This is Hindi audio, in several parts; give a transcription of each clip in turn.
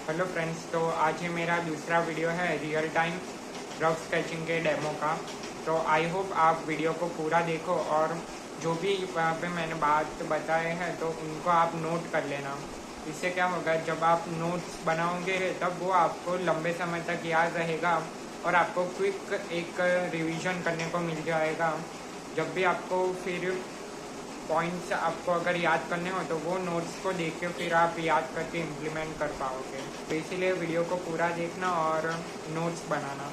हेलो फ्रेंड्स, तो आज ये मेरा दूसरा वीडियो है रियल टाइम रफ स्केचिंग के डेमो का। तो आई होप आप वीडियो को पूरा देखो और जो भी वहाँ पे मैंने बात बताए हैं तो उनको आप नोट कर लेना। इससे क्या होगा, जब आप नोट्स बनाओगे तब वो आपको लंबे समय तक याद रहेगा और आपको क्विक एक रिवीजन करने को मिल जाएगा। जब भी आपको फिर पॉइंट्स आपको अगर याद करने हो तो वो नोट्स को देख के फिर आप याद करके इम्प्लीमेंट कर पाओगे। तो इसीलिए वीडियो को पूरा देखना और नोट्स बनाना।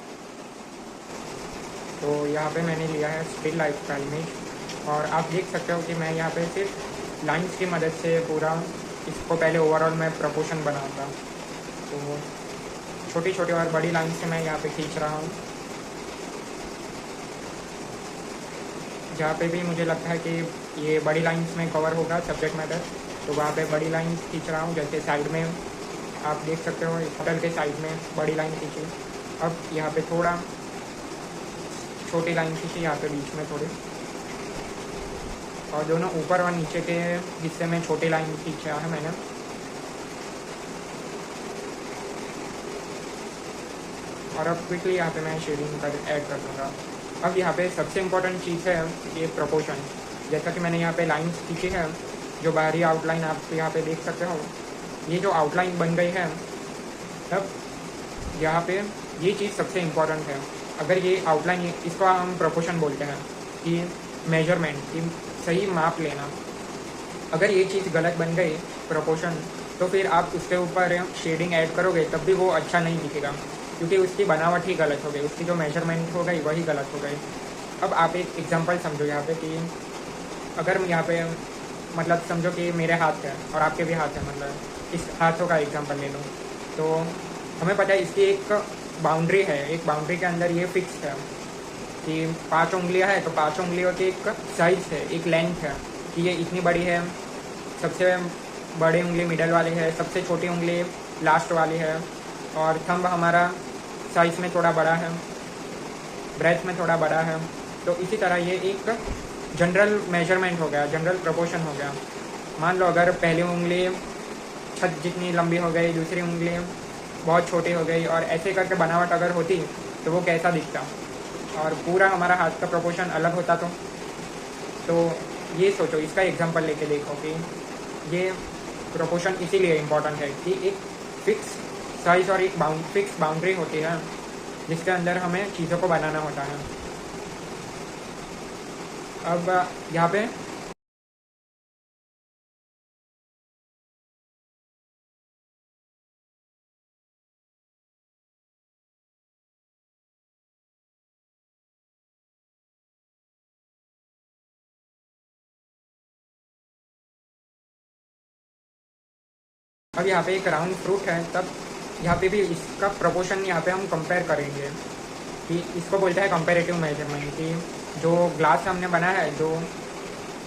तो यहाँ पे मैंने लिया है स्टिल लाइफ का इमेज और आप देख सकते हो कि मैं यहाँ पे सिर्फ लाइंस की मदद से पूरा इसको पहले ओवरऑल मैं प्रपोर्शन बनाऊँगा। तो छोटी छोटी और बड़ी लाइन से मैं यहाँ पे खींच रहा हूँ। जहाँ पे भी मुझे लगता है कि ये बड़ी लाइंस में कवर होगा सब्जेक्ट मैटर, तो वहाँ पे बड़ी लाइंस खींच रहा हूँ। जैसे साइड में आप देख सकते हो होटल के साइड में बड़ी लाइन खींची। अब यहाँ पे थोड़ा छोटी लाइन खींची, यहाँ पे बीच में थोड़ी, और दोनों ऊपर और नीचे के हिस्से में छोटी लाइन खींचा है मैंने। और अब क्विकली यहाँ पे मैं शेडिंग कर ऐड कर दूँगा। अब यहाँ पे सबसे इम्पोर्टेंट चीज़ है ये प्रोपोर्शन। जैसा कि मैंने यहाँ पे लाइंस खींची है, जो बाहरी आउटलाइन आप यहाँ पे देख सकते हो, ये जो आउटलाइन बन गई है, तब यहाँ पे ये चीज़ सबसे इम्पोर्टेंट है। अगर ये आउटलाइन, इसको हम प्रोपोर्शन बोलते हैं कि मेजरमेंट की सही माप लेना। अगर ये चीज़ गलत बन गई प्रोपोर्शन, तो फिर आप उसके ऊपर शेडिंग ऐड करोगे तब भी वो अच्छा नहीं दिखेगा, क्योंकि उसकी बनावट ही गलत हो गई, उसकी जो मेजरमेंट हो गई वही गलत हो गई। अब आप एक एग्जांपल समझो यहाँ पे कि अगर यहाँ पे मतलब समझो कि मेरे हाथ है और आपके भी हाथ है, मतलब इस हाथों का एग्जांपल ले लो। तो हमें पता है इसकी एक बाउंड्री है, एक बाउंड्री के अंदर ये फिक्स है कि 5 उंगलियाँ है तो 5 उंगलियों की एक साइज़ है, एक लेंथ है कि ये इतनी बड़ी है, सबसे बड़ी उंगली मिडल वाली है, सबसे छोटी उंगली लास्ट वाली है, और थंब हमारा साइज़ में थोड़ा बड़ा है, ब्रेथ में थोड़ा बड़ा है। तो इसी तरह ये एक जनरल मेजरमेंट हो गया, जनरल प्रोपोर्शन हो गया। मान लो अगर पहली उंगली छत जितनी लंबी हो गई, दूसरी उंगली बहुत छोटी हो गई, और ऐसे करके बनावट अगर होती तो वो कैसा दिखता, और पूरा हमारा हाथ का प्रोपोर्शन अलग होता। तो ये सोचो, इसका एग्जांपल लेके देखो कि ये प्रोपोर्शन इसीलिए इम्पोर्टेंट है कि एक फिक्स साइज़ और एक फिक्स बाउंड्री होती है जिसके अंदर हमें चीज़ों को बनाना होता है। अब यहाँ पे अब यहाँ पे एक राउंड फ्रूट है, तब यहाँ पे भी इसका प्रोपोर्शन यहाँ पे हम कंपेयर करेंगे कि इसको बोलते हैं कंपेरेटिव मेजरमेंट, कि जो ग्लास हमने बनाया है, जो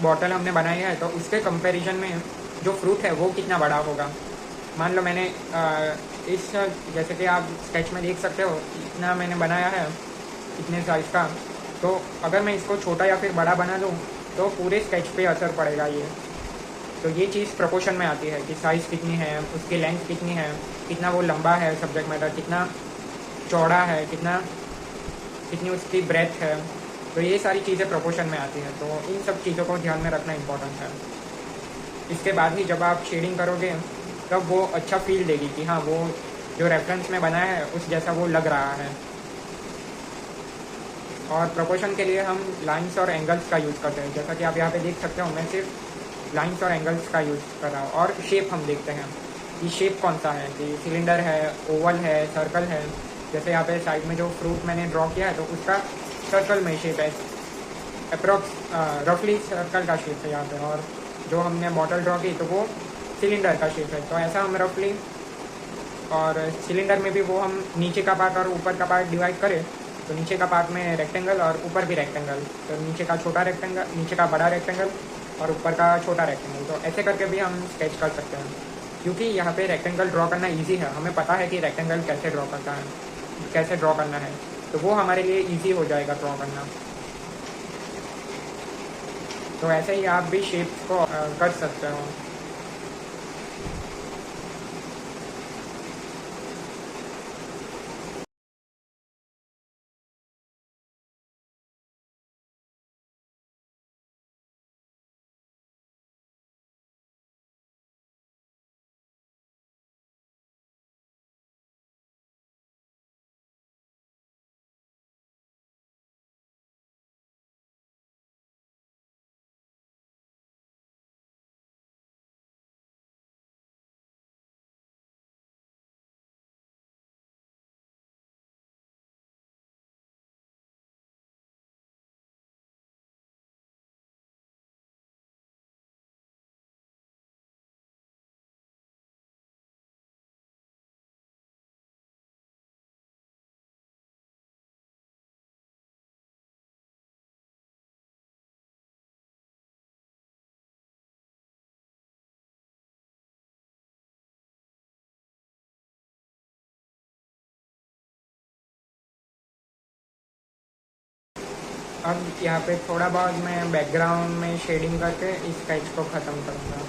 बॉटल हमने बनाई है, तो उसके कंपैरिजन में जो फ्रूट है वो कितना बड़ा होगा। मान लो मैंने इस, जैसे कि आप स्केच में देख सकते हो, इतना मैंने बनाया है इतने साइज़ का, तो अगर मैं इसको छोटा या फिर बड़ा बना लूँ तो पूरे स्केच पे असर पड़ेगा ये। तो ये चीज़ प्रोपोर्शन में आती है कि साइज़ कितनी है, उसकी लेंथ कितनी है, कितना वो लंबा है सब्जेक्ट मैटर, कितना चौड़ा है, कितनी उसकी ब्रेथ है। तो ये सारी चीज़ें प्रोपोर्शन में आती हैं। तो इन सब चीज़ों को ध्यान में रखना इम्पोर्टेंट है। इसके बाद ही जब आप शेडिंग करोगे तब वो अच्छा फील देगी कि हाँ, वो जो रेफरेंस में बनाया है उस जैसा वो लग रहा है। और प्रोपोर्शन के लिए हम लाइंस और एंगल्स का यूज़ करते हैं। जैसा कि आप यहाँ पे देख सकते हो, मैं सिर्फ लाइंस और एंगल्स का यूज़ कर रहा हूँ। और शेप हम देखते हैं कि शेप कौन सा है, कि सिलेंडर है, ओवल है, सर्कल है। जैसे यहाँ पे साइड में जो फ्रूट मैंने ड्रॉ किया है तो उसका सर्कल में शेप है, अप्रॉक्स रफली सर्कल का शेप है यहाँ पे। और जो हमने बॉटल ड्रॉ की तो वो सिलेंडर का शेप है। तो ऐसा हम रफली, और सिलेंडर में भी वो हम नीचे का पार्ट और ऊपर का पार्ट डिवाइड करें तो नीचे का पार्ट में रेक्टेंगल और ऊपर भी रेक्टेंगल, तो नीचे का छोटा रेक्टेंगल, नीचे का बड़ा रेक्टेंगल और ऊपर का छोटा रेक्टेंगल। तो ऐसे करके भी हम स्केच कर सकते हैं, क्योंकि यहाँ पे रेक्टेंगल ड्रॉ करना ईजी है। हमें पता है कि रेक्टेंगल कैसे ड्रॉ करता है, कैसे ड्रॉ करना है, तो वो हमारे लिए ईजी हो जाएगा ड्रॉ करना। तो ऐसे ही आप भी शेप्स को कर सकते हो। अब यहाँ पे थोड़ा बहुत मैं बैकग्राउंड में शेडिंग करके इस स्केच को ख़त्म करूँगा।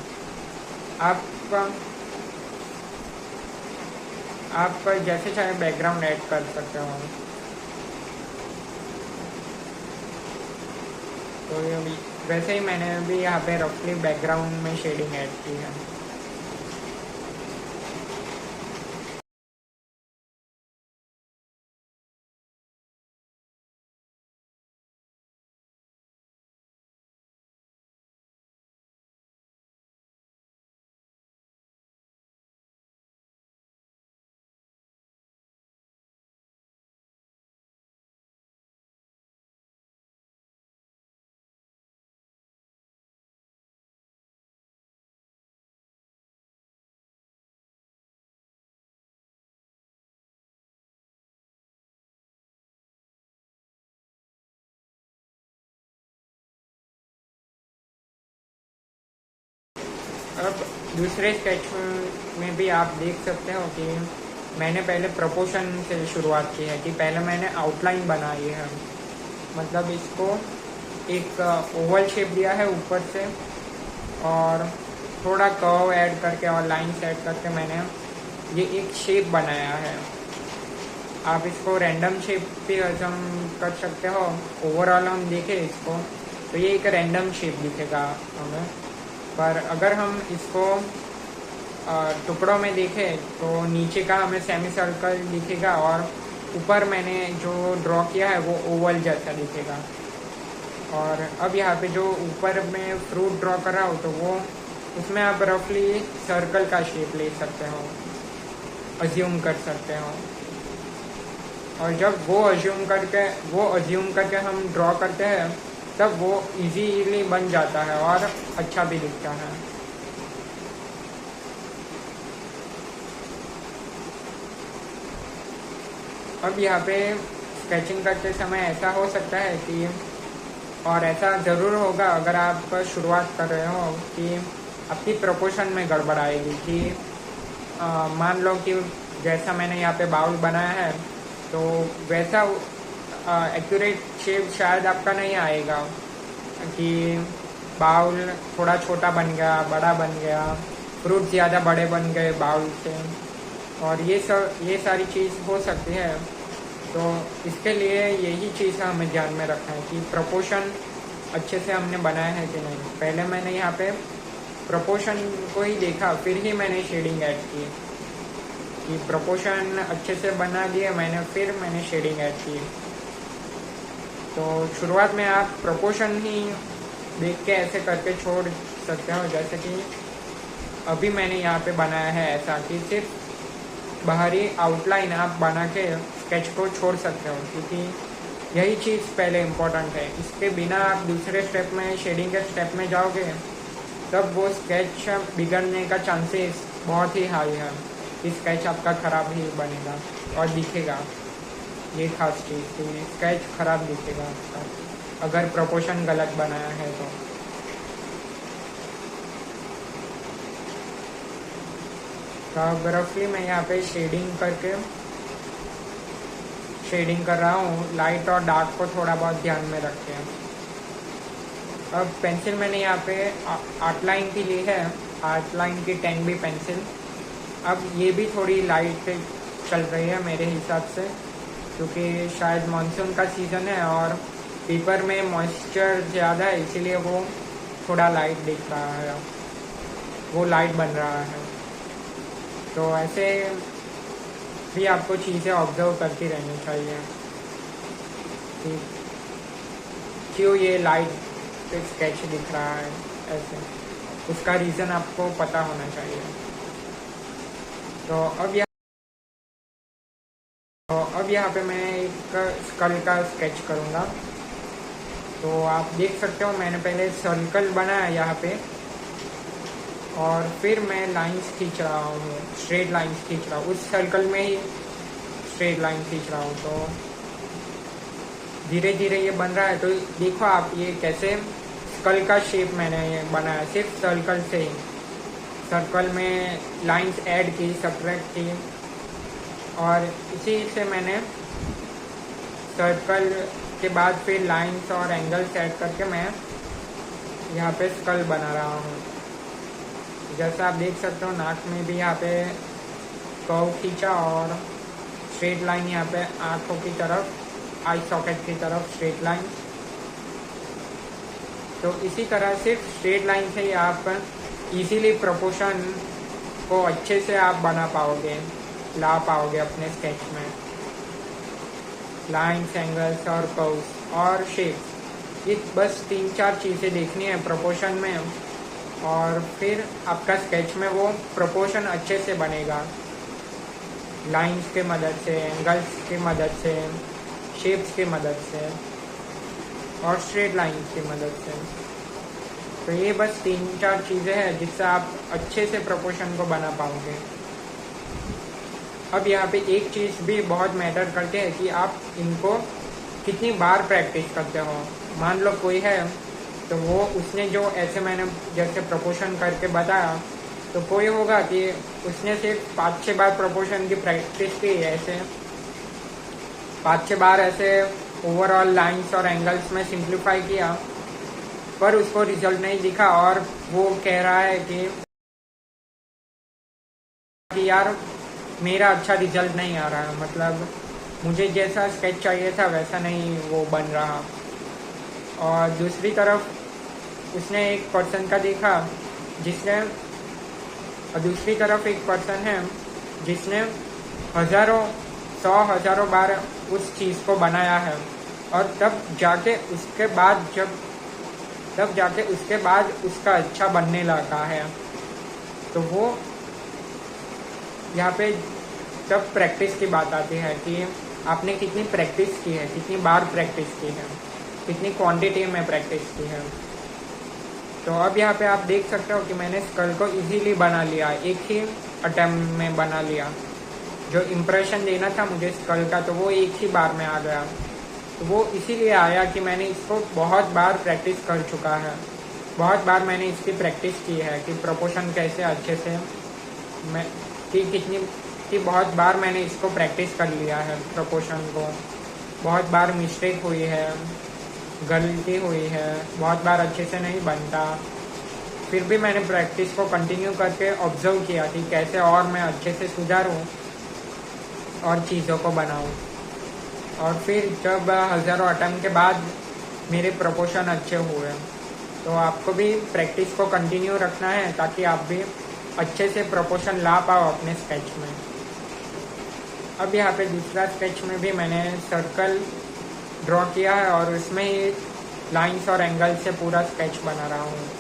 आप जैसे चाहे बैकग्राउंड ऐड कर सकते हो। तो ये भी वैसे ही मैंने भी यहाँ पे रफली बैकग्राउंड में शेडिंग ऐड की है। अब दूसरे स्केच में भी आप देख सकते हो कि मैंने पहले प्रोपोर्शन से शुरुआत की है कि पहले मैंने आउटलाइन बनाई है, मतलब इसको एक ओवल शेप दिया है ऊपर से और थोड़ा कर्व ऐड करके और लाइंस ऐड करके मैंने ये एक शेप बनाया है। आप इसको रैंडम शेप भी हम कर सकते हो। ओवरऑल हम देखें इसको तो ये एक रैंडम शेप दिखेगा हमें, पर अगर हम इसको टुकड़ों में देखें तो नीचे का हमें सेमी सर्कल दिखेगा और ऊपर मैंने जो ड्रॉ किया है वो ओवल जैसा दिखेगा। और अब यहाँ पे जो ऊपर में फ्रूट ड्रॉ कर रहा हूँ तो वो उसमें आप रफली सर्कल का शेप ले सकते हो, अज्यूम कर सकते हो। और जब वो अज्यूम करके हम ड्रॉ करते हैं तब वो इजीली बन जाता है और अच्छा भी दिखता है। अब यहाँ पे स्केचिंग करते समय ऐसा हो सकता है कि, और ऐसा ज़रूर होगा अगर आप शुरुआत कर रहे हो, कि आपकी प्रोपोर्शन में गड़बड़ आएगी। कि मान लो कि जैसा मैंने यहाँ पे बाउल बनाया है तो वैसा एक्यूरेट शेप शायद आपका नहीं आएगा, कि बाउल थोड़ा छोटा बन गया, बड़ा बन गया, फ्रूट ज़्यादा बड़े बन गए बाउल से, और ये सारी चीज़ हो सकती है। तो इसके लिए यही चीज़ हमें ध्यान में रखना है कि प्रोपोर्शन अच्छे से हमने बनाया है कि नहीं। पहले मैंने यहाँ पे प्रोपोर्शन को ही देखा, फिर ही मैंने शेडिंग ऐड की, कि प्रोपोर्शन अच्छे से बना दिए मैंने, फिर मैंने शेडिंग ऐड की। तो शुरुआत में आप प्रोपोर्शन ही देख के ऐसे करके छोड़ सकते हो, जैसे कि अभी मैंने यहाँ पे बनाया है ऐसा कि सिर्फ बाहरी आउटलाइन आप बना के स्केच को छोड़ सकते हो, क्योंकि यही चीज़ पहले इम्पोर्टेंट है। इसके बिना आप दूसरे स्टेप में, शेडिंग के स्टेप में जाओगे तब वो स्केच बिगड़ने का चांसेस बहुत ही हाई है कि स्केच आपका ख़राब ही बनेगा और दिखेगा। ये खास चीज़ कि स्केच ख़राब दिखेगा आपका अगर प्रोपोर्शन गलत बनाया है तो। अब रफली मैं यहाँ पे शेडिंग कर रहा हूँ, लाइट और डार्क को थोड़ा बहुत ध्यान में रखते हैं। अब पेंसिल मैंने यहाँ पे आउटलाइन की ली है, आउटलाइन की 10B पेंसिल। अब ये भी थोड़ी लाइट चल रही है मेरे हिसाब से, क्योंकि शायद मानसून का सीज़न है और पेपर में मॉइस्चर ज़्यादा है, इसीलिए वो थोड़ा लाइट दिख रहा है, वो लाइट बन रहा है। तो ऐसे भी आपको चीज़ें ऑब्जर्व करती रहनी चाहिए कि क्यों ये लाइट स्केच दिख रहा है ऐसे, उसका रीज़न आपको पता होना चाहिए। तो अब यहाँ पे मैं एक स्कल का स्केच करूँगा। तो आप देख सकते हो मैंने पहले सर्कल बनाया यहाँ पे, और फिर मैं लाइंस खींच रहा हूँ, स्ट्रेट लाइंस खींच रहा हूँ, उस सर्कल में ही स्ट्रेट लाइन खींच रहा हूँ। तो धीरे धीरे ये बन रहा है। तो देखो आप ये कैसे स्कल का शेप मैंने ये बनाया सिर्फ सर्कल से ही। सर्कल में लाइंस ऐड की, सब्ट्रैक्ट की, और इसी से मैंने सर्कल उसके बाद फिर लाइंस और एंगल्स ऐड करके मैं यहाँ पे स्कल बना रहा हूँ। जैसा आप देख सकते हो नाक में भी यहाँ पे कर्व खींचा और स्ट्रेट लाइन यहाँ पे आँखों की तरफ, आई सॉकेट की तरफ स्ट्रेट लाइन। तो इसी तरह सिर्फ स्ट्रेट लाइन से ही आप इजीली प्रोपोर्शन को अच्छे से आप बना पाओगे, ला पाओगे अपने स्केच में। लाइन्स, एंगल्स और कर्व्स और शेप्स, ये बस 3-4 चीज़ें देखनी है प्रोपोर्शन में, और फिर आपका स्केच में वो प्रोपोर्शन अच्छे से बनेगा। लाइंस के मदद से, एंगल्स की मदद से, शेप्स की मदद से और स्ट्रेट लाइंस की मदद से। तो ये बस 3-4 चीज़ें हैं जिससे आप अच्छे से प्रोपोर्शन को बना पाओगे। अब यहाँ पे एक चीज़ भी बहुत मैटर करती है कि आप इनको कितनी बार प्रैक्टिस करते हो। मान लो कोई है तो वो उसने जो ऐसे मैंने जैसे प्रोपोर्शन करके बताया, तो कोई होगा कि उसने सिर्फ 5-6 बार प्रोपोर्शन की प्रैक्टिस की, ऐसे 5-6 बार ऐसे ओवरऑल लाइंस और एंगल्स में सिंप्लीफाई किया, पर उसको रिजल्ट नहीं दिखा और वो कह रहा है कि यार मेरा अच्छा रिजल्ट नहीं आ रहा है, मतलब मुझे जैसा स्केच चाहिए था वैसा नहीं वो बन रहा। और दूसरी तरफ उसने एक पर्सन का देखा जिसने, और दूसरी तरफ एक पर्सन है जिसने हज़ारों बार उस चीज़ को बनाया है, और तब जाके उसके बाद उसका अच्छा बनने लगा है। तो वो यहाँ पे तब प्रैक्टिस की बात आती है कि आपने कितनी प्रैक्टिस की है, कितनी बार प्रैक्टिस की है, कितनी क्वांटिटी में प्रैक्टिस की है। तो अब यहाँ पे आप देख सकते हो कि मैंने स्कल को इजीली बना लिया, एक ही अटेम्प्ट में बना लिया। जो इम्प्रेशन देना था मुझे स्कल का, तो वो एक ही बार में आ गया। तो वो इसीलिए आया कि मैंने इसको बहुत बार प्रैक्टिस कर चुका है, बहुत बार मैंने इसकी प्रैक्टिस की है कि प्रोपोर्शन कैसे अच्छे से मैं कि बहुत बार मैंने इसको प्रैक्टिस कर लिया है प्रोपोर्शन को। बहुत बार मिस्टेक हुई है, गलती हुई है, बहुत बार अच्छे से नहीं बनता, फिर भी मैंने प्रैक्टिस को कंटिन्यू करके ऑब्जर्व किया कि कैसे और मैं अच्छे से सुधारूं और चीज़ों को बनाऊं। और फिर जब हज़ारों अटेम्प्ट के बाद मेरे प्रोपोर्शन अच्छे हुए। तो आपको भी प्रैक्टिस को कंटिन्यू रखना है ताकि आप भी अच्छे से प्रोपोर्शन ला पाओ अपने स्केच में। अब यहाँ पे दूसरा स्केच में भी मैंने सर्कल ड्रॉ किया है और उसमें ही लाइंस और एंगल से पूरा स्केच बना रहा हूँ।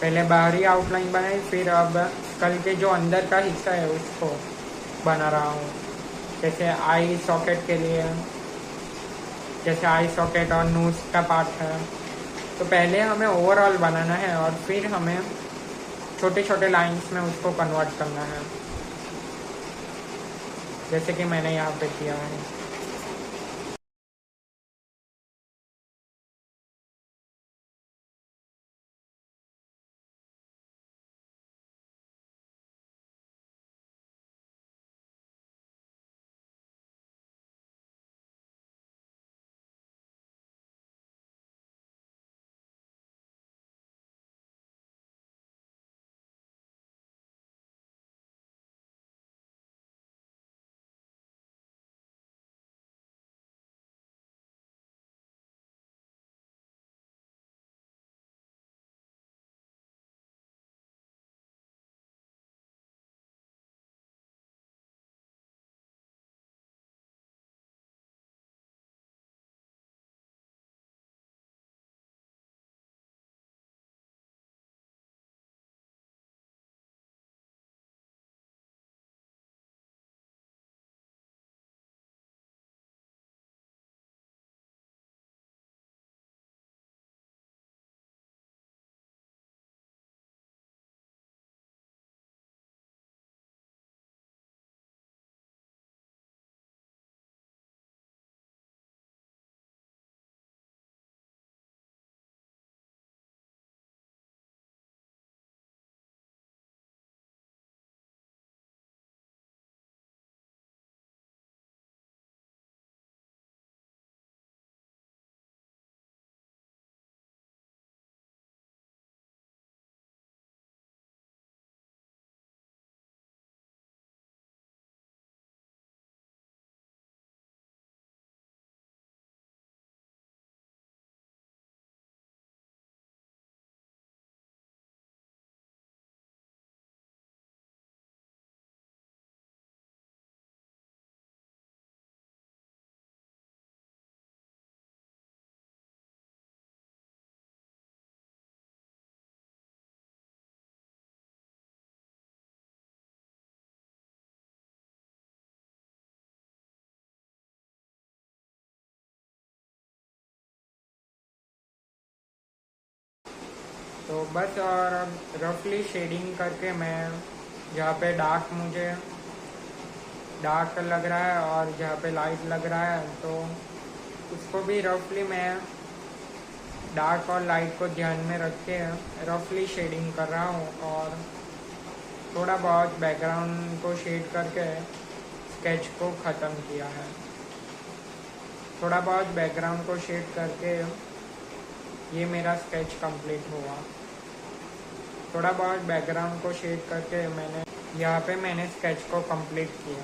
पहले बाहरी आउटलाइन बनाई, फिर अब स्कल के जो अंदर का हिस्सा है उसको बना रहा हूँ। जैसे आई सॉकेट के लिए, जैसे आई सॉकेट और नोज का पार्ट है, तो पहले हमें ओवरऑल बनाना है और फिर हमें छोटे छोटे लाइंस में उसको कन्वर्ट करना है, जैसे कि मैंने यहाँ पे किया है। तो बस और अब रफली शेडिंग करके मैं जहाँ पे डार्क मुझे डार्क लग रहा है और जहाँ पे लाइट लग रहा है तो उसको भी रफली मैं डार्क और लाइट को ध्यान में रख के रफली शेडिंग कर रहा हूँ और थोड़ा बहुत बैकग्राउंड को शेड करके स्केच को ख़त्म किया है। थोड़ा बहुत बैकग्राउंड को शेड करके ये मेरा स्केच कंप्लीट हुआ। थोड़ा बहुत बैकग्राउंड को शेड करके मैंने यहाँ पे स्केच को कंप्लीट किया।